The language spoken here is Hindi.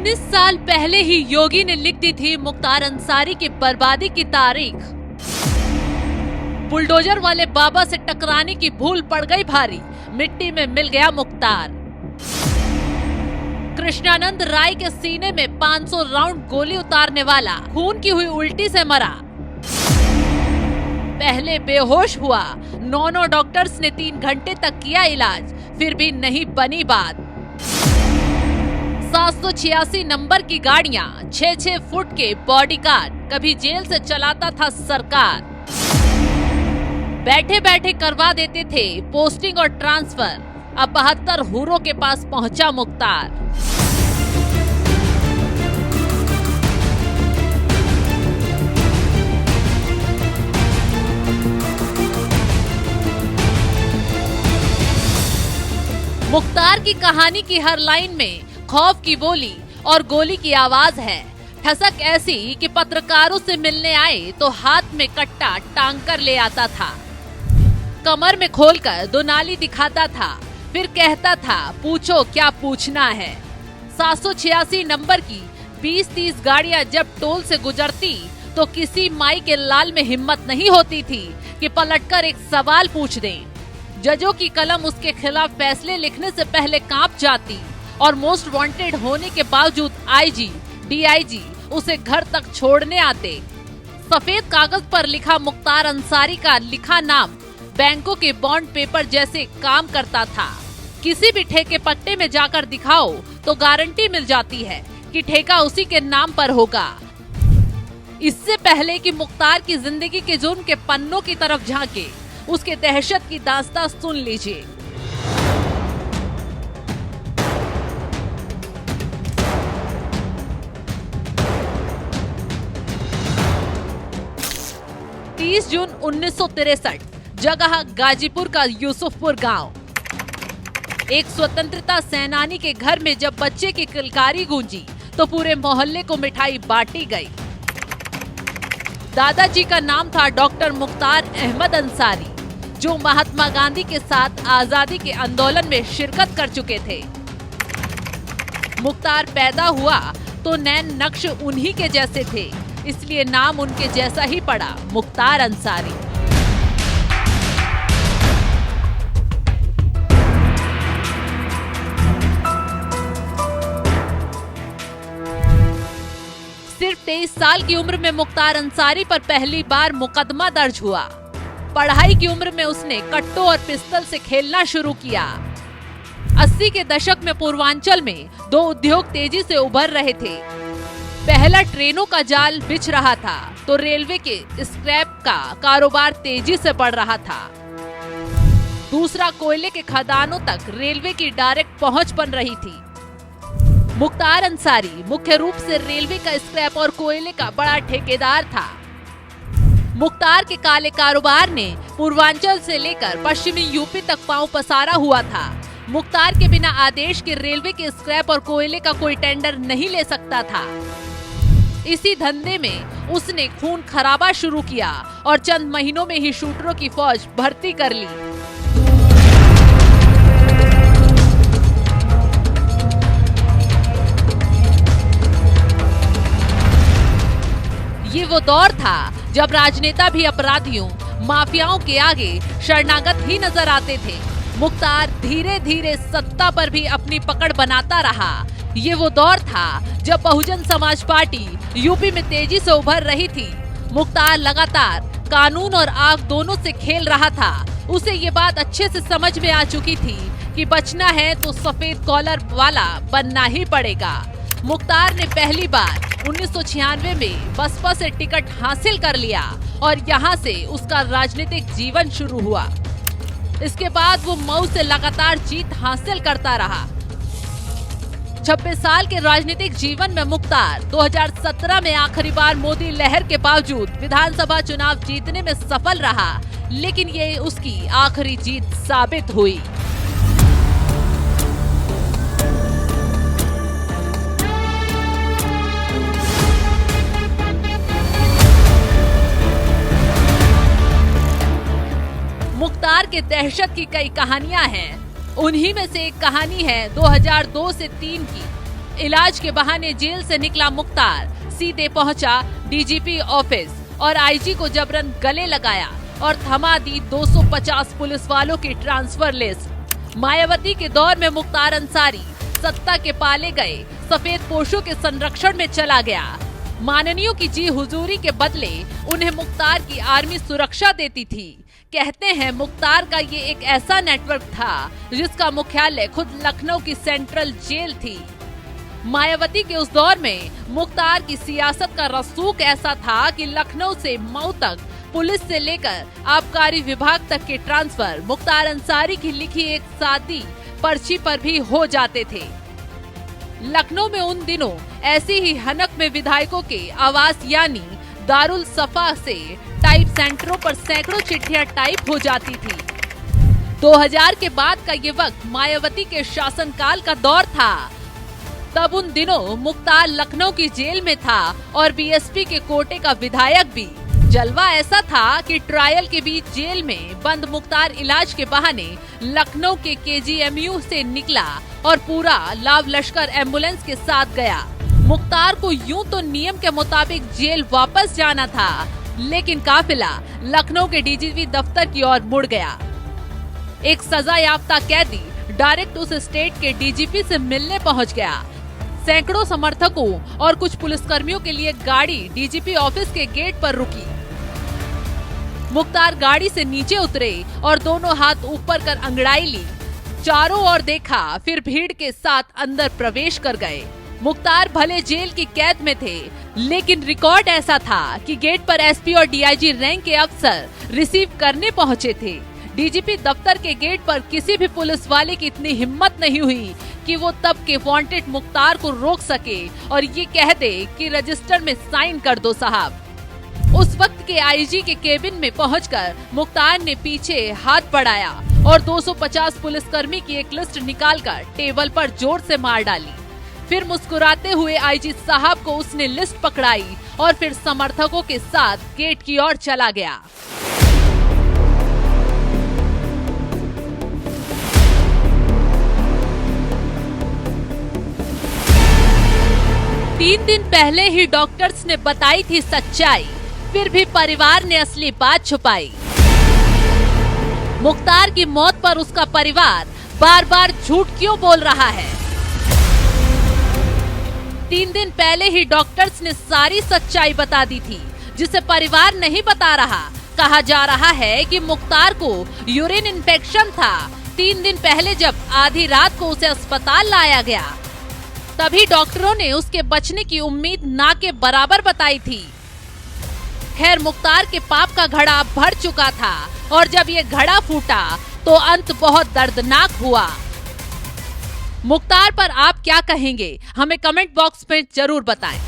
19 साल पहले ही योगी ने लिख दी थी मुख्तार अंसारी की बर्बादी की तारीख। बुलडोजर वाले बाबा से टकराने की भूल पड़ गई भारी, मिट्टी में मिल गया मुख्तार। कृष्णानंद राय के सीने में 500 राउंड गोली उतारने वाला खून की हुई उल्टी से मरा। पहले बेहोश हुआ, 9 डॉक्टर्स ने 3 घंटे तक किया इलाज, फिर भी नहीं बनी बात। 786 नंबर की गाड़ियां, 6-6 फुट के बॉडीगार्ड, कभी जेल से चलाता था सरकार। बैठे बैठे करवा देते थे पोस्टिंग और ट्रांसफर, अब 72 हूरों के पास पहुंचा मुख्तार। मुख्तार की कहानी की हर लाइन में खौफ की बोली और गोली की आवाज है। ठसक ऐसी कि पत्रकारों से मिलने आए तो हाथ में कट्टा टांग कर ले आता था, कमर में खोलकर 2 नाली दिखाता था, फिर कहता था पूछो क्या पूछना है। 786 नंबर की 20-30 गाड़ियां जब टोल से गुजरती तो किसी माई के लाल में हिम्मत नहीं होती थी कि पलटकर एक सवाल पूछ दें। जजों की कलम उसके खिलाफ फैसले लिखने से पहले कांप जाती और मोस्ट वांटेड होने के बावजूद आईजी, डीआईजी उसे घर तक छोड़ने आते। सफेद कागज पर लिखा मुख्तार अंसारी का लिखा नाम बैंकों के बॉन्ड पेपर जैसे काम करता था। किसी भी ठेके पट्टे में जाकर दिखाओ तो गारंटी मिल जाती है कि ठेका उसी के नाम पर होगा। इससे पहले कि मुख्तार की जिंदगी के जुर्म के पन्नों की तरफ झांके, उसके दहशत की दास्तां सुन लीजिए। जून 1963, जगह गाजीपुर का यूसुफपुर गांव। एक स्वतंत्रता सेनानी के घर में जब बच्चे की किलकारी गूंजी तो पूरे मोहल्ले को मिठाई बांटी गई। दादाजी का नाम था डॉक्टर मुख्तार अहमद अंसारी, जो महात्मा गांधी के साथ आजादी के आंदोलन में शिरकत कर चुके थे। मुख्तार पैदा हुआ तो नैन नक्श उन्हीं के जैसे थे, इसलिए नाम उनके जैसा ही पड़ा, मुख्तार अंसारी। सिर्फ 23 साल की उम्र में मुख्तार अंसारी पर पहली बार मुकदमा दर्ज हुआ। पढ़ाई की उम्र में उसने कट्टों और पिस्तल से खेलना शुरू किया। 80 के दशक में पूर्वांचल में 2 उद्योग तेजी से उभर रहे थे। पहला ट्रेनों का जाल बिछ रहा था तो रेलवे के स्क्रैप का कारोबार तेजी से बढ़ रहा था। दूसरा कोयले के खदानों तक रेलवे की डायरेक्ट पहुंच बन रही थी। मुख्तार अंसारी मुख्य रूप से रेलवे का स्क्रैप और कोयले का बड़ा ठेकेदार था। मुख्तार के काले कारोबार ने पूर्वांचल से लेकर पश्चिमी यूपी तक पांव पसारा हुआ था। मुख्तार के बिना आदेश के रेलवे के स्क्रैप और कोयले का कोई टेंडर नहीं ले सकता था। इसी धंधे में उसने खून खराबा शुरू किया और चंद महीनों में ही शूटरों की फौज भर्ती कर ली। ये वो दौर था जब राजनेता भी अपराधियों, माफियाओं के आगे शरणागत ही नजर आते थे। मुख्तार धीरे धीरे सत्ता पर भी अपनी पकड़ बनाता रहा। ये वो दौर था जब बहुजन समाज पार्टी यूपी में तेजी से उभर रही थी। मुख्तार लगातार कानून और आग दोनों से खेल रहा था। उसे ये बात अच्छे से समझ में आ चुकी थी कि बचना है तो सफेद कॉलर वाला बनना ही पड़ेगा। मुख्तार ने पहली बार 1996 में बसपा से टिकट हासिल कर लिया और यहाँ से उसका राजनीतिक जीवन शुरू हुआ। इसके बाद वो मऊ से लगातार जीत हासिल करता रहा। 26 साल के राजनीतिक जीवन में मुख्तार 2017 में आखिरी बार मोदी लहर के बावजूद विधानसभा चुनाव जीतने में सफल रहा, लेकिन ये उसकी आखिरी जीत साबित हुई। मुख्तार के दहशत की कई कहानियां हैं। उन्हीं में से एक कहानी है 2002 से 3 की, इलाज के बहाने जेल से निकला मुख्तार सीधे पहुंचा डीजीपी ऑफिस और आईजी को जबरन गले लगाया और थमा दी 250 पुलिस वालों की ट्रांसफर लिस्ट। मायावती के दौर में मुख्तार अंसारी सत्ता के पाले गए सफेद पोशों के संरक्षण में चला गया। माननीयों की जी हुजूरी के बदले उन्हें मुख्तार की आर्मी सुरक्षा देती थी। कहते हैं मुख्तार का ये एक ऐसा नेटवर्क था जिसका मुख्यालय खुद लखनऊ की सेंट्रल जेल थी। मायावती के उस दौर में मुख्तार की सियासत का रसूख ऐसा था कि लखनऊ से मऊ तक पुलिस से लेकर आबकारी विभाग तक के ट्रांसफर मुख्तार अंसारी की लिखी एक सादी पर्ची पर भी हो जाते थे। लखनऊ में उन दिनों ऐसी ही हनक में विधायकों के आवास यानी दारुल सफा से टाइप सेंटरों पर सैकड़ों चिट्ठियां टाइप हो जाती थी। 2000 के बाद का ये वक्त मायावती के शासनकाल का दौर था। तब उन दिनों मुख्तार लखनऊ की जेल में था और बीएसपी के कोटे का विधायक भी। जलवा ऐसा था कि ट्रायल के बीच जेल में बंद मुख्तार इलाज के बहाने लखनऊ के केजीएमयू से निकला और पूरा लाव लश्कर एम्बुलेंस के साथ गया। मुख्तार को यूं तो नियम के मुताबिक जेल वापस जाना था, लेकिन काफिला लखनऊ के डीजीपी दफ्तर की ओर मुड़ गया। एक सजा याफ्ता कैदी डायरेक्ट उस स्टेट के डीजीपी से मिलने पहुंच गया। सैकड़ों समर्थकों और कुछ पुलिसकर्मियों के लिए गाड़ी डीजीपी ऑफिस के गेट पर रुकी। मुख्तार गाड़ी से नीचे उतरे और दोनों हाथ ऊपर कर अंगड़ाई ली। चारों ओर देखा, फिर भीड़ के साथ अंदर प्रवेश कर गए। मुख्तार भले जेल की कैद में थे, लेकिन रिकॉर्ड ऐसा था कि गेट पर एसपी और डीआईजी रैंक के अफसर रिसीव करने पहुंचे थे। डीजीपी दफ्तर के गेट पर किसी भी पुलिस वाले की इतनी हिम्मत नहीं हुई कि वो तब के वांटेड मुख्तार को रोक सके और ये कह दे कि रजिस्टर में साइन कर दो साहब। उस वक्त के आईजी के केबिन में पहुंचकर मुख्तार ने पीछे हाथ बढ़ाया और 250 पुलिसकर्मी की एक लिस्ट निकालकर टेबल पर जोर से मार डाली। फिर मुस्कुराते हुए आईजी साहब को उसने लिस्ट पकड़ाई और फिर समर्थकों के साथ गेट की ओर चला गया। तीन दिन पहले ही डॉक्टर्स ने बताई थी सच्चाई, फिर भी परिवार ने असली बात छुपाई। मुख्तार की मौत पर उसका परिवार बार बार झूठ क्यों बोल रहा है? 3 दिन पहले ही डॉक्टर्स ने सारी सच्चाई बता दी थी, जिसे परिवार नहीं बता रहा। कहा जा रहा है कि मुख्तार को यूरिन इन्फेक्शन था। 3 दिन पहले जब आधी रात को उसे अस्पताल लाया गया, तभी डॉक्टरों ने उसके बचने की उम्मीद ना के बराबर बताई थी। खैर, मुख्तार के पाप का घड़ा भर चुका था और जब ये घड़ा फूटा तो अंत बहुत दर्दनाक हुआ। मुख्तार पर आप क्या कहेंगे? हमें कमेंट बॉक्स में जरूर बताएं।